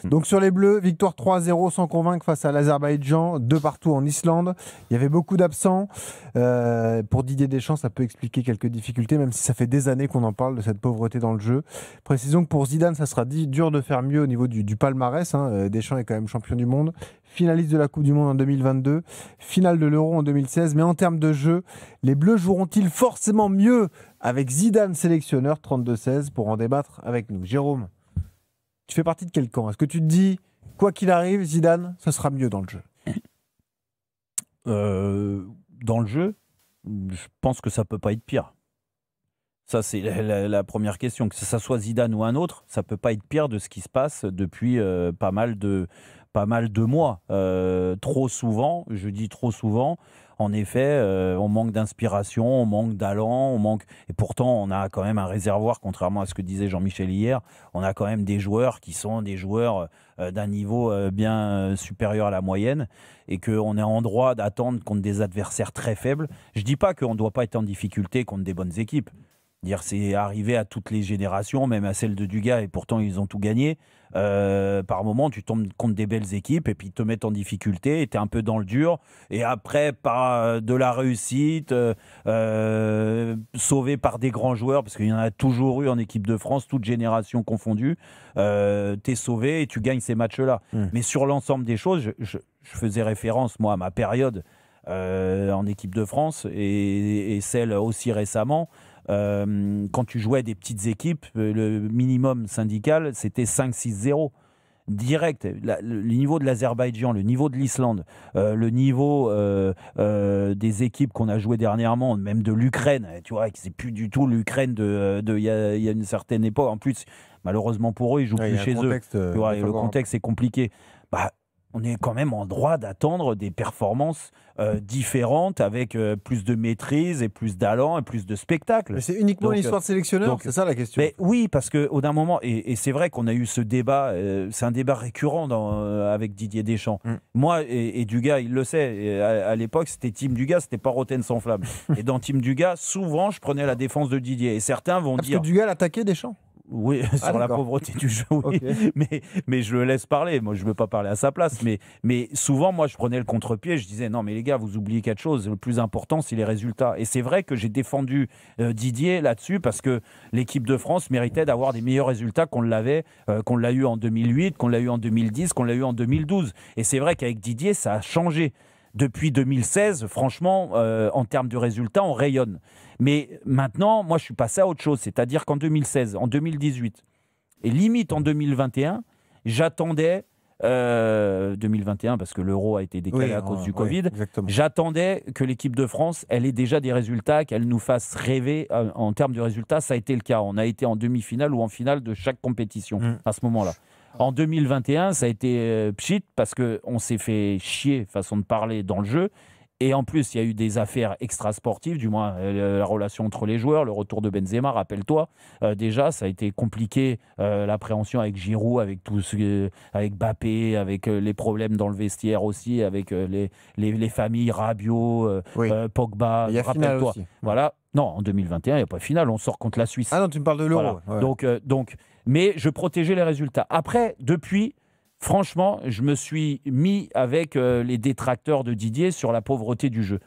Donc sur les Bleus, victoire 3-0 sans convaincre face à l'Azerbaïdjan, 2 partout en Islande. Il y avait beaucoup d'absents. Pour Didier Deschamps, ça peut expliquer quelques difficultés, même si ça fait des années qu'on en parle de cette pauvreté dans le jeu. Précisons que pour Zidane, ça sera dur de faire mieux au niveau du palmarès. Deschamps est quand même champion du monde, finaliste de la Coupe du Monde en 2022, finale de l'Euro en 2016. Mais en termes de jeu, les Bleus joueront-ils forcément mieux avec Zidane sélectionneur 32-16 pour en débattre avec nous? Jérôme, tu fais partie de quel camp? Est-ce que tu te dis, quoi qu'il arrive, Zidane, ça sera mieux dans le jeu? Dans le jeu, je pense que ça peut pas être pire. Ça, c'est la première question. Que ça soit Zidane ou un autre, ça peut pas être pire de ce qui se passe depuis pas mal de mois. Trop souvent, je dis trop souvent, en effet, on manque d'inspiration, on manque d'allant, et pourtant on a quand même un réservoir, contrairement à ce que disait Jean-Michel hier, on a quand même des joueurs qui sont des joueurs d'un niveau bien supérieur à la moyenne, et qu'on est en droit d'attendre contre des adversaires très faibles. Je dis pas qu'on ne doit pas être en difficulté contre des bonnes équipes. C'est arrivé à toutes les générations, même à celle de Dugas, et pourtant ils ont tout gagné. Par moment, tu tombes contre des belles équipes et puis ils te mettent en difficulté et tu es un peu dans le dur. Et après, par de la réussite, sauvé par des grands joueurs, parce qu'il y en a toujours eu en équipe de France, toutes générations confondues, tu es sauvé et tu gagnes ces matchs-là. Mais sur l'ensemble des choses, je faisais référence, moi, à ma période en équipe de France et celle aussi récemment. Quand tu jouais des petites équipes, le minimum syndical, c'était 5-6-0. Direct. Le niveau de l'Azerbaïdjan, le niveau de l'Islande, le niveau des équipes qu'on a jouées dernièrement, même de l'Ukraine, tu vois, c'est plus du tout l'Ukraine il y a une certaine époque. En plus, malheureusement pour eux, ils jouent plus chez eux. Tu vois, et le contexte est compliqué. On est quand même en droit d'attendre des performances différentes, avec plus de maîtrise et plus d'allant et plus et spectacle. Mais c'est uniquement l'histoire de sélectionneur, c'est ça la question. Mais oui, parce qu'au d'un moment, et c'est vrai qu'on a eu ce débat, c'est un débat récurrent avec Didier Deschamps. Moi et Dugas, il le sait, et à l'époque c'était Team Dugas, c'était pas Roten sans flamme. Et dans Team Dugas, souvent je prenais la défense de Didier, et certains vont dire... Parce que Dugas l'attaquait Deschamps. Oui, sur la pauvreté du jeu, oui. Okay. Mais je le laisse parler. Moi, je ne veux pas parler à sa place. Mais souvent, moi, je prenais le contre-pied. Je disais, non, mais les gars, vous oubliez quelque chose. Le plus important, c'est les résultats. Et c'est vrai que j'ai défendu Didier là-dessus, parce que l'équipe de France méritait d'avoir des meilleurs résultats qu'on l'a eu en 2008, qu'on l'a eu en 2010, qu'on l'a eu en 2012. Et c'est vrai qu'avec Didier, ça a changé. Depuis 2016, franchement, en termes de résultats, on rayonne. Mais maintenant, moi, je suis passé à autre chose. C'est-à-dire qu'en 2016, en 2018, et limite en 2021, j'attendais... 2021, parce que l'Euro a été décalé à cause du Covid, j'attendais que l'équipe de France, elle ait déjà des résultats, qu'elle nous fasse rêver en termes de résultats. Ça a été le cas. On a été en demi-finale ou en finale de chaque compétition à ce moment-là. En 2021, ça a été pchit, parce qu'on s'est fait chier, façon de parler, dans le jeu. Et en plus, il y a eu des affaires extrasportives, du moins la relation entre les joueurs, le retour de Benzema, rappelle-toi. Déjà, ça a été compliqué, l'appréhension avec Giroud, avec avec Mbappé, avec les problèmes dans le vestiaire aussi, avec les familles, Rabiot, Pogba, rappelle-toi. Voilà. Non, en 2021, il n'y a pas de finale, on sort contre la Suisse. Ah non, tu me parles de l'Euro. Voilà. Donc, mais je protégeais les résultats. Après, depuis... Franchement, je me suis mis avec les détracteurs de Didier sur la pauvreté du jeu.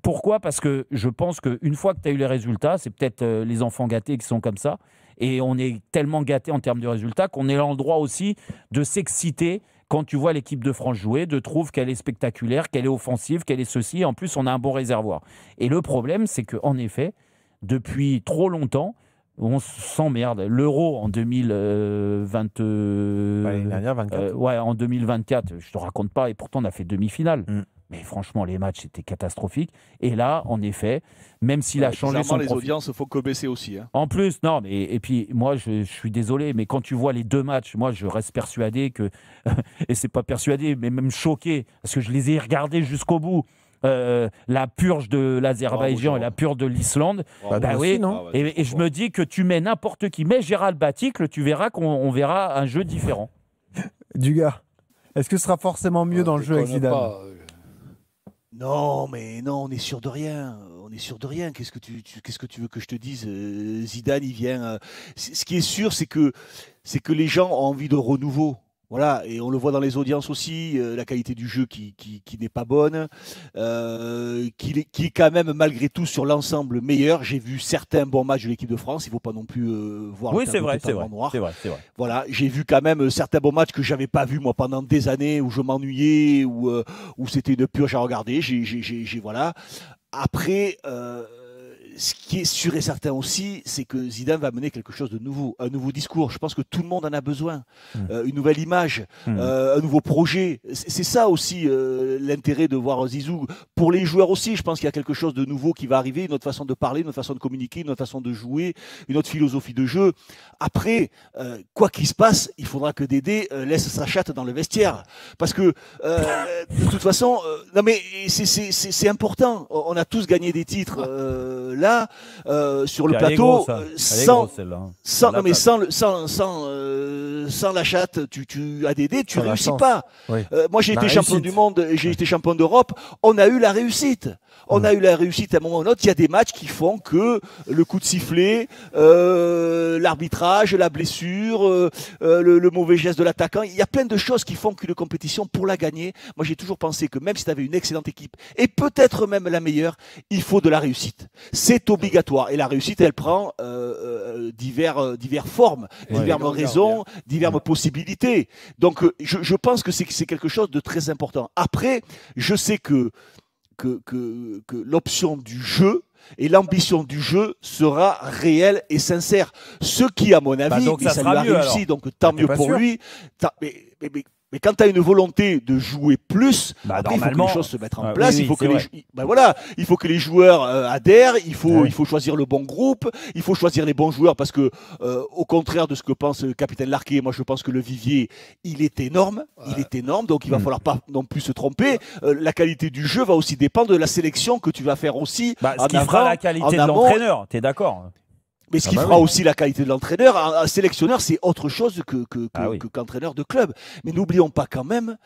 Pourquoi ? Parce que je pense qu'une fois que tu as eu les résultats, c'est peut-être les enfants gâtés qui sont comme ça, et on est tellement gâtés en termes de résultats qu'on est en droit aussi de s'exciter quand tu vois l'équipe de France jouer, de trouver qu'elle est spectaculaire, qu'elle est offensive, qu'elle est ceci. En plus, on a un bon réservoir. Et le problème, c'est qu'en effet, depuis trop longtemps, on s'emmerde. L'Euro en 2024. En 2024, je te raconte pas, et pourtant on a fait demi-finale. Mais franchement, les matchs étaient catastrophiques. Et là, en effet, même s'il a changé son les profil... audiences, il faut que baisser aussi. Hein. En plus, non, mais et puis moi, je suis désolé, mais quand tu vois les deux matchs, moi, je reste persuadé que, et c'est pas persuadé, mais même choqué, parce que je les ai regardés jusqu'au bout. La purge de l'Azerbaïdjan et la purge de l'Islande, et je me dis que tu mets n'importe qui, mets Gérald Baticle, tu verras qu'on verra un jeu différent. Dugas, est-ce que ce sera forcément mieux dans le jeu avec Zidane ? Non, mais non, on est sûr de rien. On est sûr de rien. Qu'est-ce que tu veux que je te dise ? Zidane, il vient. Ce qui est sûr, c'est que les gens ont envie de renouveau. Voilà, et on le voit dans les audiences aussi, la qualité du jeu qui n'est pas bonne, qui est quand même malgré tout sur l'ensemble meilleur. J'ai vu certains bons matchs de l'équipe de France, il ne faut pas non plus voir Oui, le c'est tableau vrai, c'est totalement vrai, noir. c'est vrai, c'est vrai. Voilà, j'ai vu quand même certains bons matchs que j'avais pas vus moi pendant des années, où je m'ennuyais, où c'était une purge à regarder. Voilà. Après, ce qui est sûr et certain aussi, c'est que Zidane va mener quelque chose de nouveau, un nouveau discours. Je pense que tout le monde en a besoin. Une nouvelle image, un nouveau projet. C'est ça aussi l'intérêt de voir Zizou. Pour les joueurs aussi, je pense qu'il y a quelque chose de nouveau qui va arriver, une autre façon de parler, une autre façon de communiquer, une autre façon de jouer, une autre philosophie de jeu. Après, quoi qu'il se passe, il faudra que Dédé laisse sa chatte dans le vestiaire. Parce que, de toute façon, non mais c'est important. On a tous gagné des titres là, sur le plateau, sans la chatte, tu as Dédé, tu réussis pas. Oui. Moi, j'ai été champion du monde, j'ai été champion d'Europe. On a eu la réussite. On a eu la réussite à un moment ou à un autre. Il y a des matchs qui font que le coup de sifflet, l'arbitrage, la blessure, le mauvais geste de l'attaquant, il y a plein de choses qui font qu'une compétition, pour la gagner, moi j'ai toujours pensé que même si tu avais une excellente équipe, et peut-être même la meilleure, il faut de la réussite. C'est obligatoire. Et la réussite, elle prend diverses formes, diverses raisons, diverses possibilités. Donc je pense que c'est quelque chose de très important. Après, je sais que l'option du jeu et l'ambition du jeu sera réelle et sincère. Ce qui, à mon avis, donc ça lui a réussi, alors. donc tant mieux pour lui. Mais quand tu as une volonté de jouer plus, après, il faut que les choses se mettent en place. Il faut que les joueurs adhèrent. Il faut choisir le bon groupe. Il faut choisir les bons joueurs parce que, au contraire de ce que pense le capitaine Larquet, moi je pense que le vivier, il est énorme. Il est énorme, donc il va falloir pas non plus se tromper. La qualité du jeu va aussi dépendre de la sélection que tu vas faire aussi. Ce qui fera la qualité de l'entraîneur, tu es d'accord? Mais ce qui fera aussi la qualité de l'entraîneur, un sélectionneur, c'est autre chose qu'entraîneur de club. Mais n'oublions pas quand même,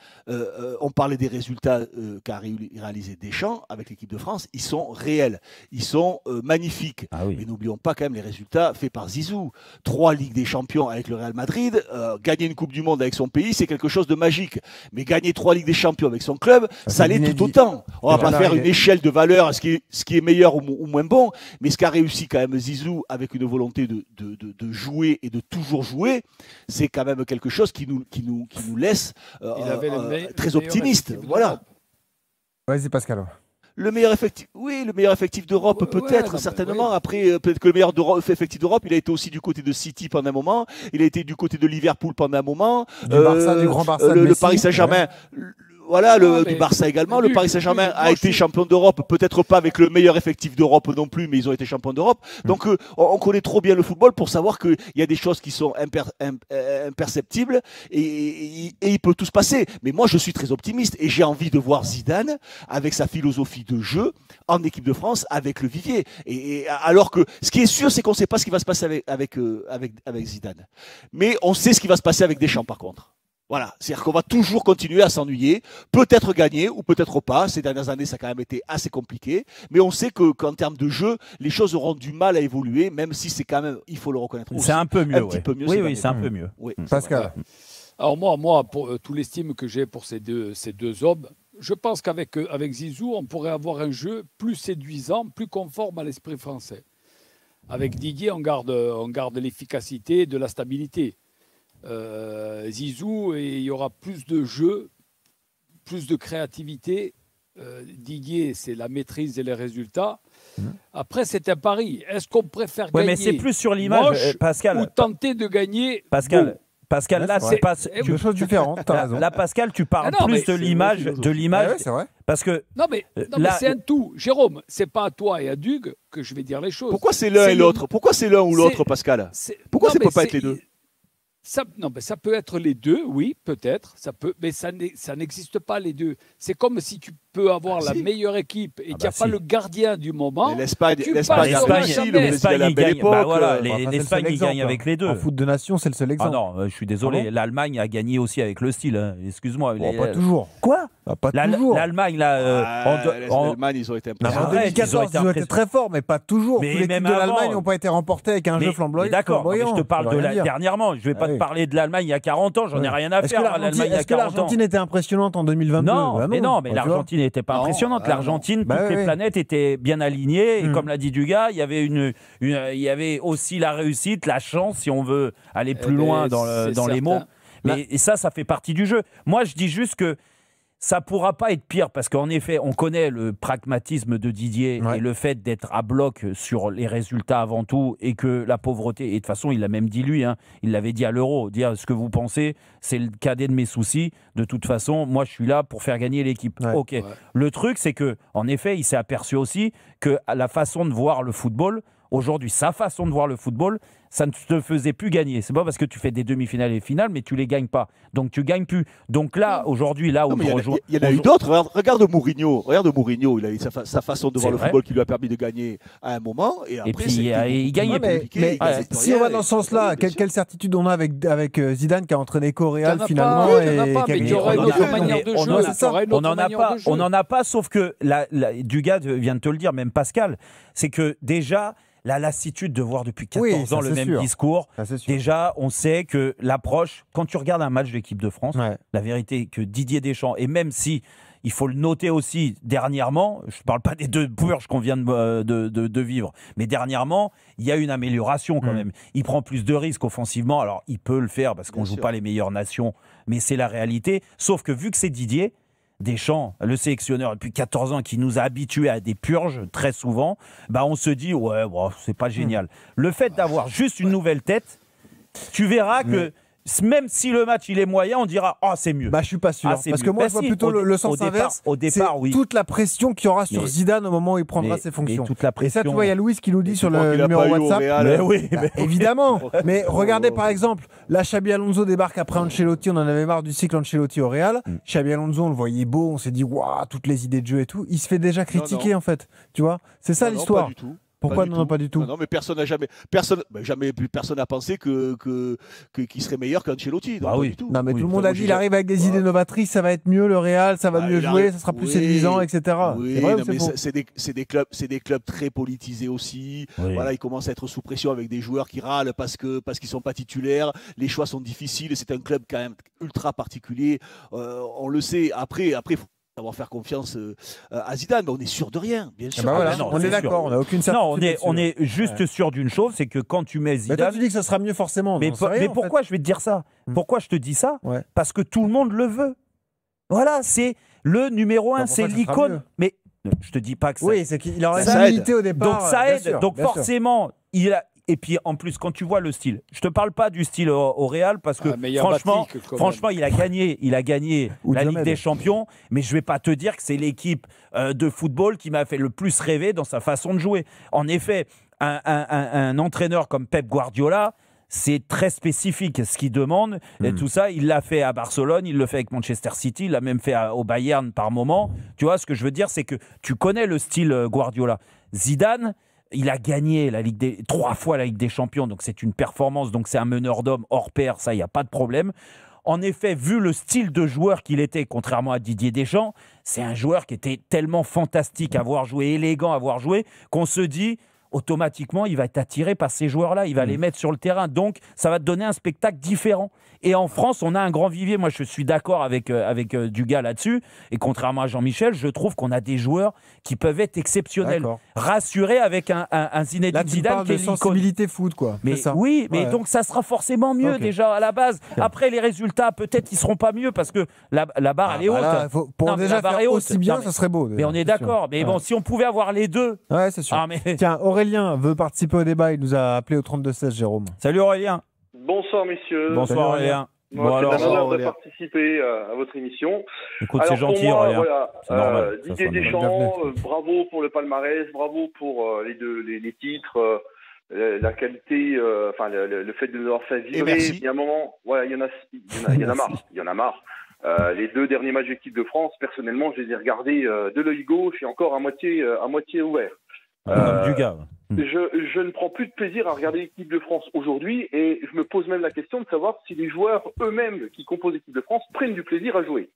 on parlait des résultats qu'a réalisé Deschamps avec l'équipe de France, ils sont réels, ils sont magnifiques. Mais n'oublions pas quand même les résultats faits par Zizou. 3 Ligues des Champions avec le Real Madrid, gagner une Coupe du Monde avec son pays, c'est quelque chose de magique. Mais gagner 3 Ligues des Champions avec son club, ça l'est tout autant. On va pas faire une échelle de valeur, ce qui est meilleur ou moins bon, mais ce qu'a réussi quand même Zizou avec une volonté de jouer et de toujours jouer, c'est quand même quelque chose qui nous laisse très optimistes. Voilà. Vas-y Pascal. Le meilleur effectif d'Europe, peut-être, certainement. Après, peut-être que le meilleur effectif d'Europe, il a été aussi du côté de City pendant un moment. Il a été du côté de Liverpool pendant un moment. Du grand Barça. Le Paris Saint-Germain. Voilà, du Barça également. Le Paris Saint-Germain a été champion d'Europe, peut-être pas avec le meilleur effectif d'Europe non plus, mais ils ont été champions d'Europe. Donc, on connaît trop bien le football pour savoir qu'il y a des choses qui sont imperceptibles et il peut tout se passer. Mais moi, je suis très optimiste et j'ai envie de voir Zidane avec sa philosophie de jeu en équipe de France avec le vivier. Et alors que ce qui est sûr, c'est qu'on ne sait pas ce qui va se passer avec Zidane. Mais on sait ce qui va se passer avec Deschamps, par contre. Voilà, c'est-à-dire qu'on va toujours continuer à s'ennuyer, peut-être gagner ou peut-être pas. Ces dernières années, ça a quand même été assez compliqué, mais on sait qu'en termes de jeu, les choses auront du mal à évoluer, même si c'est quand même, il faut le reconnaître. C'est un peu mieux, petit peu mieux. Oui, c'est un peu mieux. Oui, Pascal. Alors moi, pour tout l'estime que j'ai pour ces deux hommes, je pense qu'avec Zizou, on pourrait avoir un jeu plus séduisant, plus conforme à l'esprit français. Avec Didier, on garde l'efficacité, de la stabilité. Zizou, et il y aura plus de jeu, plus de créativité. Didier, c'est la maîtrise et les résultats. Après, c'est un pari. Est-ce qu'on préfère gagner mais c'est plus sur l'image, Pascal, ou tenter de gagner Pascal, là, c'est pas deux choses différentes. T'as raison. Là, Pascal, tu parles plus de l'image, c'est vrai. Parce que mais c'est un tout. Jérôme, c'est pas à toi et à Dugue que je vais dire les choses. Pourquoi c'est l'un et l'autre? Pourquoi c'est l'un ou l'autre, Pascal? Pourquoi ça ne peut pas être les deux? Ça peut être les deux, oui, peut-être. Ça peut, mais ça n'existe pas les deux. C'est comme si tu peut avoir la meilleure équipe et qu'il n'y a pas le gardien du moment. L'Espagne il gagne avec les deux. En foot de nation, c'est le seul exemple. Ah non, je suis désolé. L'Allemagne a gagné aussi avec le style. Hein. Excuse-moi. Pas toujours. Quoi? Pas toujours. L'Allemagne, là. L'Allemagne, ils ont été impressionnants. En 2014, ils ont été très forts, mais pas toujours. Mais tous les même types de avant, l'Allemagne n'ont pas été remportés avec un jeu flamboyant. D'accord, je te parle de dernièrement. Je ne vais pas te parler de l'Allemagne il y a 40 ans. J'en ai rien à faire à l'Allemagne il y a 40 ans. Est-ce que l'Argentine était impressionnante en 2022? Non, mais l'Argentine n'était pas impressionnante. L'Argentine, toutes les planètes étaient bien alignées. Et comme l'a dit Dugas, il y avait aussi la réussite, la chance, si on veut aller plus loin dans les mots. Et ça fait partie du jeu. Moi, je dis juste que ça pourra pas être pire parce qu'en effet, on connaît le pragmatisme de Didier et le fait d'être à bloc sur les résultats avant tout et que la pauvreté, et de toute façon, il l'a même dit lui, hein, il l'avait dit à l'Euro, dire ce que vous pensez, c'est le cadet de mes soucis. De toute façon, moi, je suis là pour faire gagner l'équipe. Ok. Ouais. Le truc, c'est que, en effet, il s'est aperçu aussi que la façon de voir le football, aujourd'hui, sa façon de voir le football, ça ne te faisait plus gagner. C'est pas parce que tu fais des demi-finales et finales, mais tu les gagnes pas. Donc tu gagnes plus. Donc là, aujourd'hui, là où je rejoins. Il y en a eu d'autres. Regarde Mourinho. Il a eu sa façon de voir le football qui lui a permis de gagner à un moment. Et puis il gagnait. Mais si on va dans ce sens-là, quelle certitude on a avec Zidane qui a entraîné qu'au Real finalement? On n'en a pas, sauf que Dugas vient de te le dire, même Pascal, c'est que déjà. La lassitude de voir depuis 14 ans le même discours. Déjà, on sait que l'approche, quand tu regardes un match de l'équipe de France, la vérité est que Didier Deschamps, et même si il faut le noter aussi dernièrement, je ne parle pas des 2 purges qu'on vient de vivre, mais dernièrement, il y a une amélioration quand même. Il prend plus de risques offensivement, alors il peut le faire parce qu'on ne joue pas les meilleures nations, mais c'est la réalité. Sauf que vu que c'est Didier Deschamps, le sélectionneur depuis 14 ans qui nous a habitués à des purges très souvent, on se dit c'est pas génial. Le fait d'avoir juste une nouvelle tête, tu verras que même si le match il est moyen, on dira c'est mieux. Je suis pas sûr parce que moi je vois plutôt le sens inverse. Au départ, toute la pression qu'il y aura sur Zidane au moment où il prendra ses fonctions. Et ça, tu vois, il y a Louis qui nous dit sur le numéro WhatsApp. Évidemment. Mais regardez par exemple, là Xabi Alonso débarque après Ancelotti. On en avait marre du cycle Ancelotti au Real. Xabi Alonso, on le voyait beau, on s'est dit toutes les idées de jeu et tout. Il se fait déjà critiquer en fait. Tu vois, c'est ça l'histoire. Pas du tout. Pourquoi non, pas du tout? Non, mais personne n'a pensé qu'il serait meilleur qu'Ancelotti. Non, mais tout le monde a dit il arrive avec des idées novatrices, ça va être mieux le Real, ça va mieux jouer, ça sera plus séduisant, etc. Oui, mais c'est des clubs très politisés aussi. Voilà, ils commencent à être sous pression avec des joueurs qui râlent parce qu'ils sont pas titulaires. Les choix sont difficiles. C'est un club quand même ultra particulier. On le sait. Après. Savoir faire confiance à Zidane, mais on est sûr de rien, bien sûr. On est d'accord, on n'a aucune certitude. On est juste sûr d'une chose, c'est que quand tu mets Zidane. Mais toi, tu dis que ça sera mieux forcément. Mais pourquoi je vais te dire ça? Pourquoi je te dis ça? Parce que tout le monde le veut. Voilà, c'est le numéro 1, c'est l'icône. Mais je te dis pas que ça. Oui, c'est qu'il aura une humilité au départ. Donc ça aide. Donc forcément, il a. Et puis en plus, quand tu vois le style, je te parle pas du style au Real parce que franchement, il a gagné la Ligue des Champions, mais je vais pas te dire que c'est l'équipe de football qui m'a fait le plus rêver dans sa façon de jouer. En effet, un entraîneur comme Pep Guardiola, c'est très spécifique ce qu'il demande. Et tout ça, il l'a fait à Barcelone, il le fait avec Manchester City, il l'a même fait au Bayern par moment. Tu vois, ce que je veux dire, c'est que tu connais le style Guardiola. Zidane, il a gagné 3 fois la Ligue des Champions, donc c'est une performance, donc c'est un meneur d'hommes hors pair, ça, il n'y a pas de problème. En effet, vu le style de joueur qu'il était, contrairement à Didier Deschamps, c'est un joueur qui était tellement fantastique à voir jouer, élégant à voir jouer, qu'on se dit automatiquement, il va être attiré par ces joueurs-là, il va les mettre sur le terrain, donc ça va te donner un spectacle différent. Et en France, on a un grand vivier. Moi, je suis d'accord avec Dugas là-dessus. Et contrairement à Jean-Michel, je trouve qu'on a des joueurs qui peuvent être exceptionnels. Rassurés avec un Zinedine Zidane qui est l'icône. Sensibilité foot, quoi. Mais oui, mais donc ça sera forcément mieux déjà à la base. Après, les résultats, peut-être, ils seront pas mieux parce que la barre, elle est haute. Pour déjà faire aussi bien, ça serait beau. Mais on est d'accord. Mais bon, si on pouvait avoir les deux. Ouais, c'est sûr. Tiens, Aurélien veut participer au débat. Il nous a appelé au 32-16, Jérôme. Salut Aurélien. Bonsoir messieurs. Bonsoir Aurélien. C'est un honneur de participer à votre émission. Écoute, c'est gentil Aurélien. C'est normal. Didier Deschamps, bravo pour le palmarès, bravo pour les titres, la qualité, le fait de nous avoir fait vibrer. Il y a un moment, il y en a marre. Les 2 derniers matchs d'équipe de France, personnellement, je les ai regardés de l'œil gauche et encore à moitié ouvert. Du gars. Je ne prends plus de plaisir à regarder l'équipe de France aujourd'hui et je me pose même la question de savoir si les joueurs eux-mêmes qui composent l'équipe de France prennent du plaisir à jouer.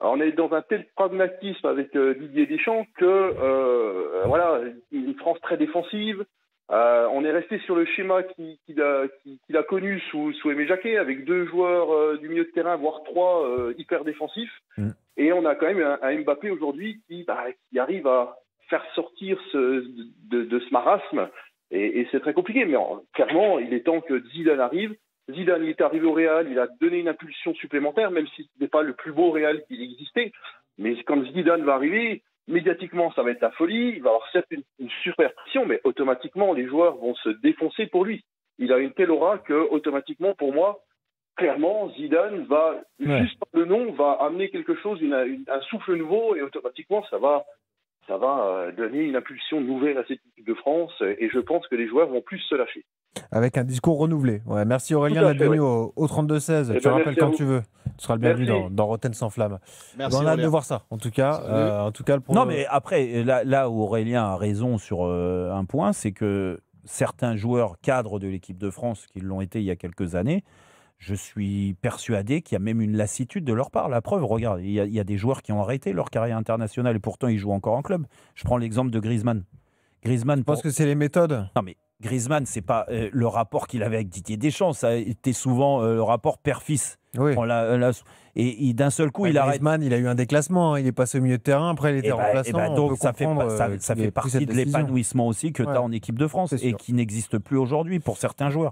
Alors, on est dans un tel pragmatisme avec Didier Deschamps que voilà, une France très défensive. On est resté sur le schéma qu'il a connu sous Aimé Jacquet, avec 2 joueurs du milieu de terrain, voire 3 hyper défensifs. Et on a quand même un Mbappé aujourd'hui qui arrive à faire sortir de ce marasme. Et c'est très compliqué. Mais clairement, il est temps que Zidane arrive. Zidane, il est arrivé au Real, il a donné une impulsion supplémentaire, même si ce n'est pas le plus beau Real qu'il existait. Mais quand Zidane va arriver, médiatiquement, ça va être la folie. Il va avoir certes une super pression, mais automatiquement, les joueurs vont se défoncer pour lui. Il a une telle aura que, automatiquement, pour moi, clairement, Zidane va, juste par le nom, va amener quelque chose, un souffle nouveau, et automatiquement, ça va donner une impulsion nouvelle à cette équipe de France. Et je pense que les joueurs vont plus se lâcher. Avec un discours renouvelé. Ouais, merci Aurélien d'être venu au 32-16. Tu rappelles quand tu veux. Tu seras le bienvenu dans Rotten sans flamme. Merci. On a hâte de voir ça. En tout cas, Non, mais après, là où Aurélien a raison sur un point, c'est que certains joueurs cadres de l'équipe de France, qui l'ont été il y a quelques années, je suis persuadé qu'il y a même une lassitude de leur part. La preuve, regarde, il y a des joueurs qui ont arrêté leur carrière internationale et pourtant ils jouent encore en club. Je prends l'exemple de Griezmann. Je pense que c'est les méthodes. Non, mais Griezmann, c'est pas le rapport qu'il avait avec Didier Deschamps. Ça a été souvent le rapport père-fils. Oui. Et d'un seul coup, il arrête. Griezmann, il a eu un déclassement. Il est passé au milieu de terrain. Après, il était remplaçant. Donc, ça fait partie de l'épanouissement aussi que tu as en équipe de France et qui n'existe plus aujourd'hui pour certains joueurs.